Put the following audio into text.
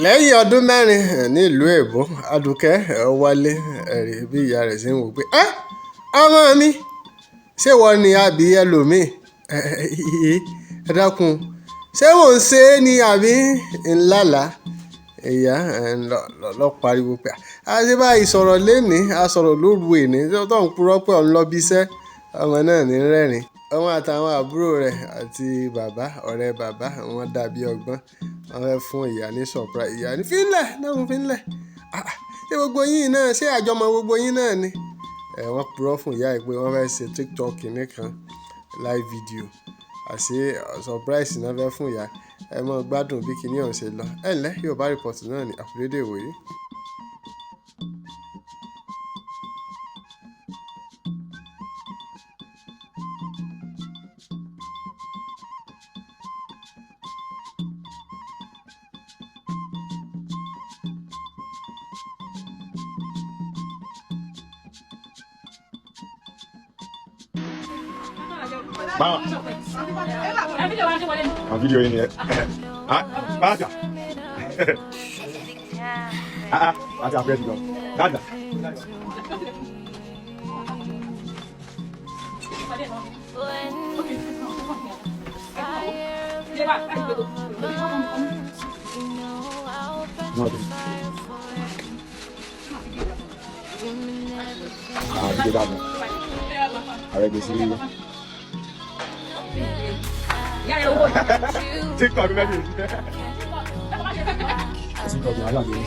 lẹ́yìn ọdún mẹ́rin nílùú èbó Aduke wálé ẹ̀rí bí ìyá rẹ̀ ṣe ń wò pé ọmọ mi ṣé wọ́n ní àbí ẹlòmíì ẹ dákun ṣé mò ń ṣe é ní àbí ńlálà ìyá lọ pariwo pé àti báyìí sọ̀rọ̀ lénìí a sọ̀rọ̀ lóru èní tó ń purọ́ pé òun lọ bí iṣẹ́ ọmọ náà ní rẹ́rìn òun àtàwọn àbúrò rẹ̀ àti bàbá ọ̀rẹ́ bàbá wọn dàbí ọgbọ́n wọn fẹ́ fún ìyá ní surprise ìyá ní fínlẹ̀ náà fínlẹ̀ ṣé gbogbo yín náà ṣé àjọmọ̀ gbogbo yín náà ni wọ́n purọ́ fún ìyá yìí pé wọ́n fẹ́ ṣe TikTok nìkan live video àṣé surprise náà fẹ́ fún ìyá ẹ mọ́ gbádùn bí kinní ọ̀hún ṣe lọ ẹ ǹlẹ́ Yorùbá Reports náà ní àkúrédè ìwòye. Mama. Video ini ya. Baca. Baca apa itu? Baca. Kita ada. Ada di sini. TikTok lagi. TikTok ada lagi.